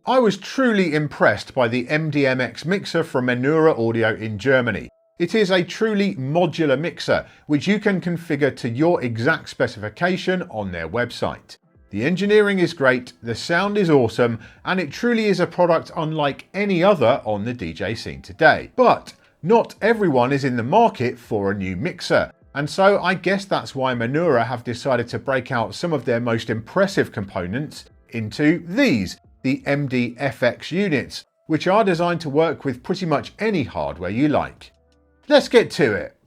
I was truly impressed by the MDMX mixer from Menura Audio in Germany. It is a truly modular mixer, which you can configure to your exact specification on their website. The engineering is great, the sound is awesome, and it truly is a product unlike any other on the DJ scene today. But not everyone is in the market for a new mixer, and so I guess that's why Menura have decided to break out some of their most impressive components into these, the MDFX units, which are designed to work with pretty much any hardware you like. Let's get to it.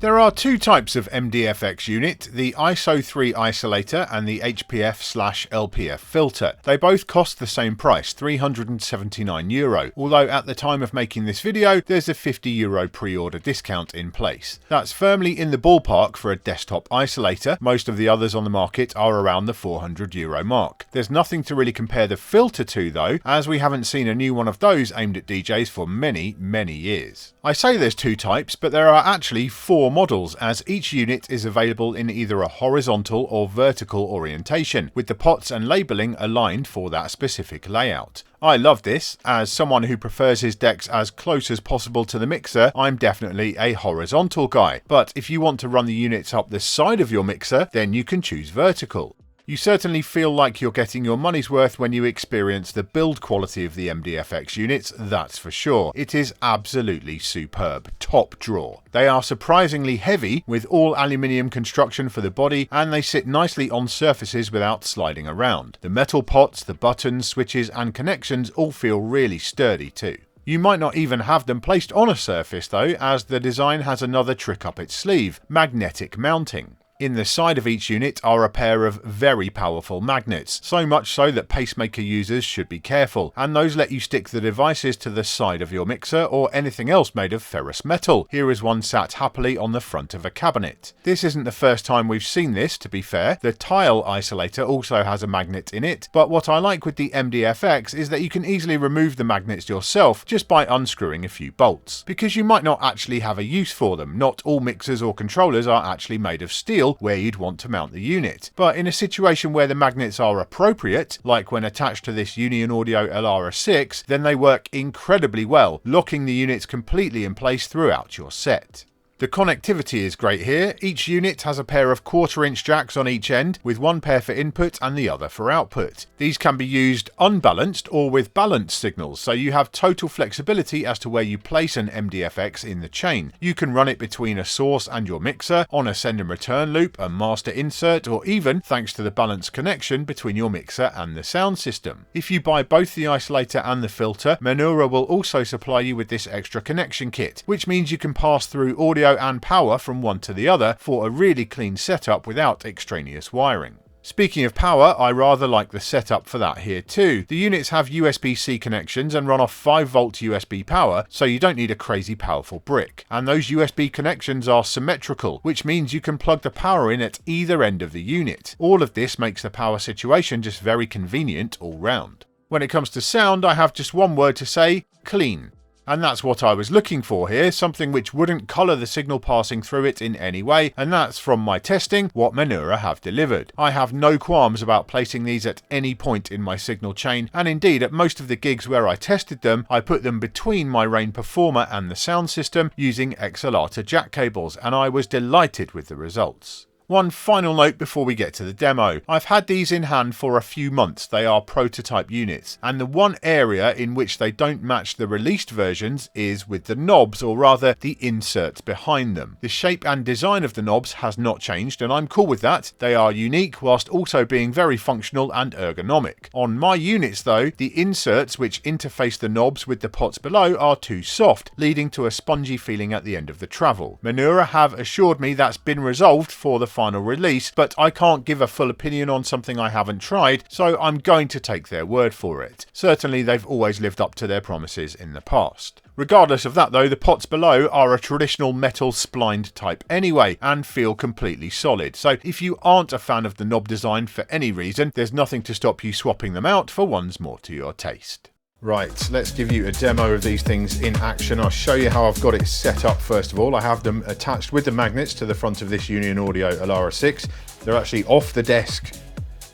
There are two types of MDFX unit, the ISO 3 isolator and the HPF/LPF filter. They both cost the same price, €379, although at the time of making this video there's a €50 pre-order discount in place. That's firmly in the ballpark for a desktop isolator. Most of the others on the market are around the €400 mark. There's nothing to really compare the filter to though, as we haven't seen a new one of those aimed at DJs for many years. I say there's two types, but there are actually four models, as each unit is available in either a horizontal or vertical orientation, with the pots and labelling aligned for that specific layout. I love this. As someone who prefers his decks as close as possible to the mixer, I'm definitely a horizontal guy, but if you want to run the units up the side of your mixer, then you can choose vertical. You certainly feel like you're getting your money's worth when you experience the build quality of the MDFX units, that's for sure. It is absolutely superb, top drawer. They are surprisingly heavy, with all aluminium construction for the body, and they sit nicely on surfaces without sliding around. The metal pots, the buttons, switches and connections all feel really sturdy too. You might not even have them placed on a surface though, as the design has another trick up its sleeve, magnetic mounting. In the side of each unit are a pair of very powerful magnets, so much so that pacemaker users should be careful, and those let you stick the devices to the side of your mixer or anything else made of ferrous metal. Here is one sat happily on the front of a cabinet. This isn't the first time we've seen this, to be fair. The tile isolator also has a magnet in it, but what I like with the MDFX is that you can easily remove the magnets yourself just by unscrewing a few bolts, because you might not actually have a use for them. Not all mixers or controllers are actually made of steel, where you'd want to mount the unit. But in a situation where the magnets are appropriate, like when attached to this Union Audio LR6, then they work incredibly well, locking the units completely in place throughout your set. The connectivity is great here. Each unit has a pair of 1/4-inch jacks on each end, with one pair for input and the other for output. These can be used unbalanced or with balanced signals, so you have total flexibility as to where you place an MDFX in the chain. You can run it between a source and your mixer, on a send and return loop, a master insert, or even, thanks to the balanced connection, between your mixer and the sound system. If you buy both the isolator and the filter, Menura will also supply you with this extra connection kit, which means you can pass through audio and power from one to the other for a really clean setup without extraneous wiring. Speaking of power, I rather like the setup for that here too. The units have USB-C connections and run off 5-volt USB power, so you don't need a crazy powerful brick. And those USB connections are symmetrical, which means you can plug the power in at either end of the unit. All of this makes the power situation just very convenient all round. When it comes to sound, I have just one word to say: clean. And that's what I was looking for here, something which wouldn't colour the signal passing through it in any way, and that's, from my testing, what Menura have delivered. I have no qualms about placing these at any point in my signal chain, and indeed at most of the gigs where I tested them, I put them between my Rain Performer and the sound system using Isolator jack cables, and I was delighted with the results. One final note before we get to the demo. I've had these in hand for a few months. They are prototype units, and the one area in which they don't match the released versions is with the knobs, or rather the inserts behind them. The shape and design of the knobs has not changed, and I'm cool with that. They are unique whilst also being very functional and ergonomic. On my units though, the inserts which interface the knobs with the pots below are too soft, leading to a spongy feeling at the end of the travel. Menura have assured me that's been resolved for the final release, but I can't give a full opinion on something I haven't tried, so I'm going to take their word for it. Certainly they've always lived up to their promises in the past. Regardless of that though, the pots below are a traditional metal splined type anyway, and feel completely solid, so if you aren't a fan of the knob design for any reason, there's nothing to stop you swapping them out for ones more to your taste. Right, let's give you a demo of these things in action. I'll show you how I've got it set up first of all. I have them attached with the magnets to the front of this Union Audio LR6. They're actually off the desk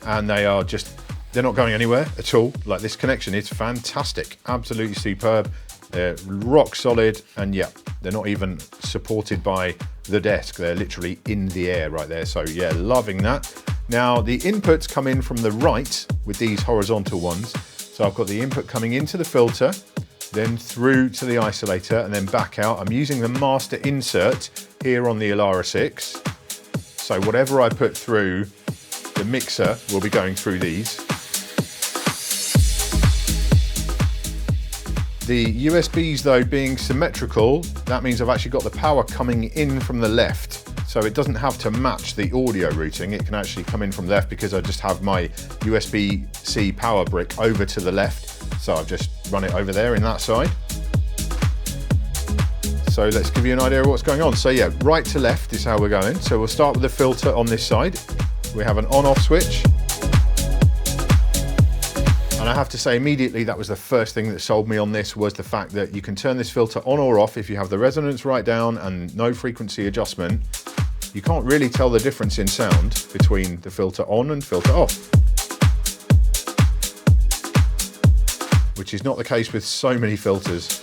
and they're not going anywhere at all. Like, this connection is fantastic, absolutely superb. They're rock solid, and yeah, they're not even supported by the desk. They're literally in the air right there. So yeah, loving that. Now the inputs come in from the right with these horizontal ones. So I've got the input coming into the filter, then through to the isolator, and then back out. I'm using the master insert here on the Elara 6. So whatever I put through the mixer will be going through these. The USBs though being symmetrical, that means I've actually got the power coming in from the left. So it doesn't have to match the audio routing. It can actually come in from left because I just have my USB-C power brick over to the left. So I've just run it over there in that side. So let's give you an idea of what's going on. So yeah, right to left is how we're going. So we'll start with the filter on this side. We have an on-off switch. And I have to say immediately that was the first thing that sold me on this, was the fact that you can turn this filter on or off if you have the resonance right down and no frequency adjustment. You can't really tell the difference in sound between the filter on and filter off, which is not the case with so many filters.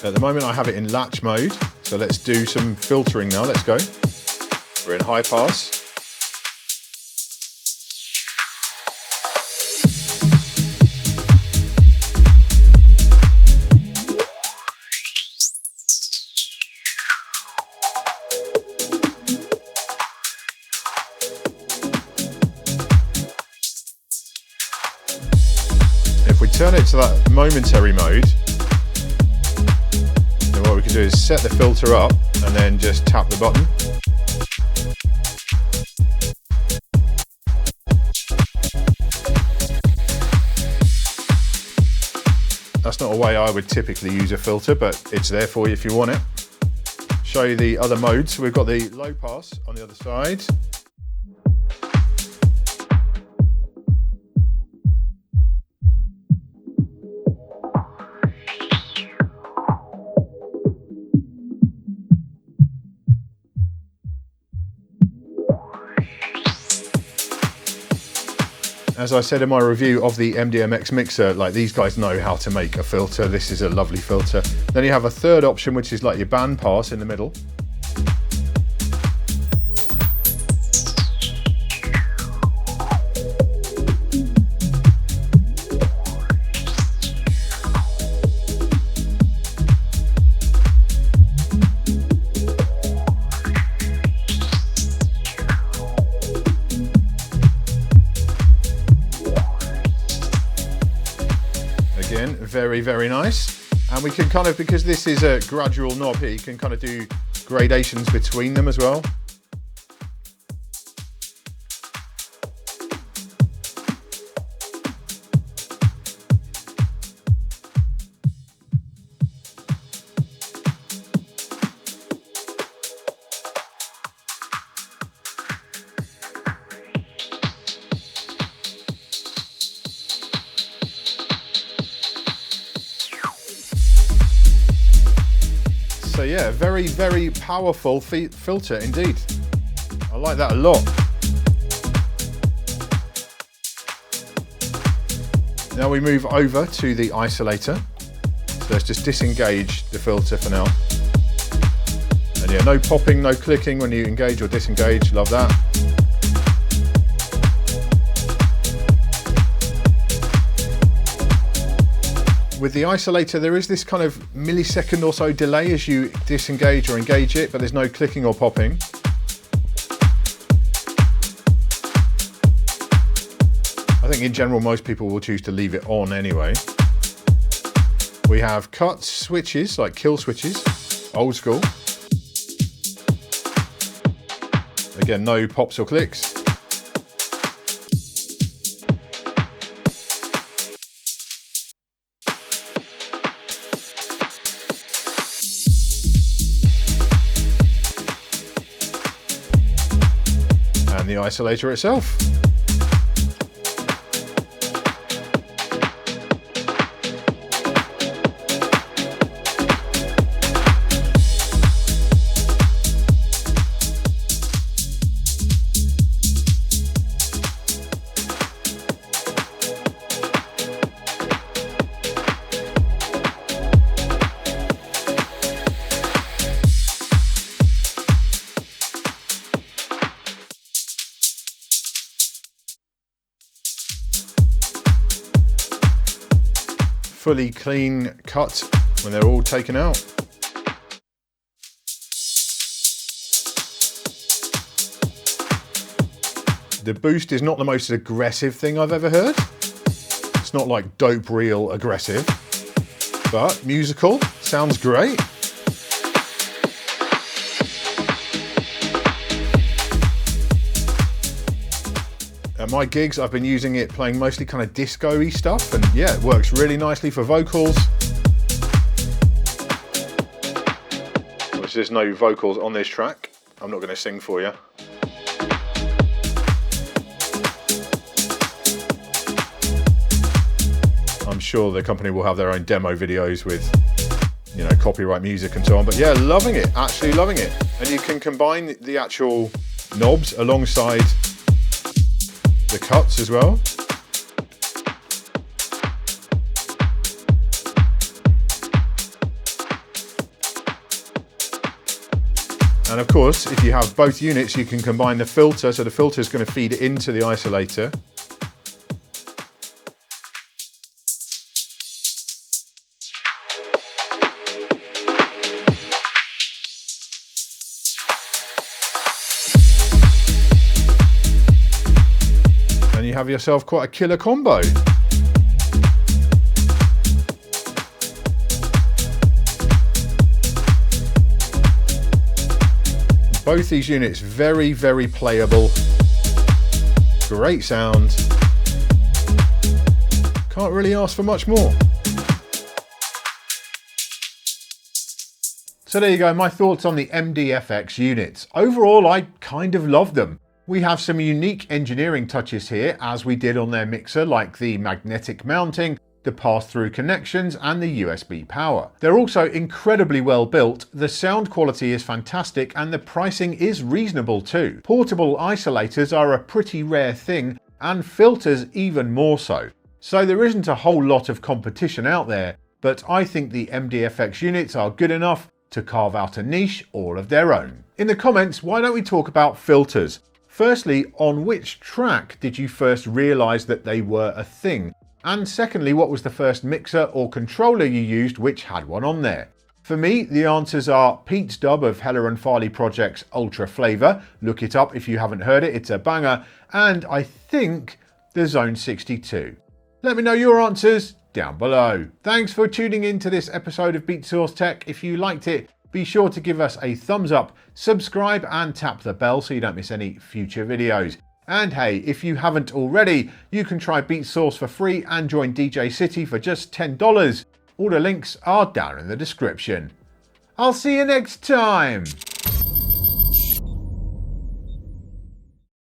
At the moment I have it in latch mode, so let's do some filtering now. Let's go. We're in high pass. If we turn it to that momentary mode, then what we can do is set the filter up and then just tap the button. That's not a way I would typically use a filter, but it's there for you if you want it. Show you the other modes. So we've got the low pass on the other side. As I said in my review of the MDMX mixer, like, these guys know how to make a filter. This is a lovely filter. Then you have a third option, which is like your band pass in the middle. Again, very, very nice. And we can kind of, because this is a gradual knob here, you can kind of do gradations between them as well. So yeah, very, very powerful filter indeed. I like that a lot. Now we move over to the isolator. So let's just disengage the filter for now. And yeah, no popping, no clicking when you engage or disengage, love that. With the isolator, there is this kind of millisecond or so delay as you disengage or engage it, but there's no clicking or popping. I think in general, most people will choose to leave it on anyway. We have cut switches, like kill switches, old school. Again, no pops or clicks. The isolator itself. fully clean cut when they're all taken out. The boost is not the most aggressive thing I've ever heard. It's not like dope reel aggressive, but musical, sounds great. At my gigs, I've been using it playing mostly kind of disco-y stuff, and yeah, it works really nicely for vocals. Which there's no vocals on this track. I'm not going to sing for you. I'm sure the company will have their own demo videos with, you know, copyright music and so on. But yeah, loving it, actually loving it. And you can combine the actual knobs alongside the cuts as well. And of course, if you have both units, you can combine the filter, so the filter is going to feed into the isolator. You have yourself quite a killer combo. Both these units very, very playable. Great sound. Can't really ask for much more. So there you go, my thoughts on the MDFX units. Overall, I kind of love them. We have some unique engineering touches here, as we did on their mixer, like the magnetic mounting, the pass-through connections, and the USB power. They're also incredibly well built, the sound quality is fantastic, and the pricing is reasonable too. Portable isolators are a pretty rare thing, and filters even more so. So there isn't a whole lot of competition out there, but I think the MDFX units are good enough to carve out a niche all of their own. In the comments, why don't we talk about filters? Firstly, on which track did you first realise that they were a thing? And secondly, what was the first mixer or controller you used which had one on there? For me, the answers are Pete's dub of Heller and Farley Project's Ultra Flavour. Look it up if you haven't heard it, it's a banger. And I think the Zone 62. Let me know your answers down below. Thanks for tuning in to this episode of Beatsource Tech. If you liked it, be sure to give us a thumbs up, subscribe and tap the bell so you don't miss any future videos. And hey, if you haven't already, you can try Beatsource for free and join DJcity for just $10. All the links are down in the description. I'll see you next time.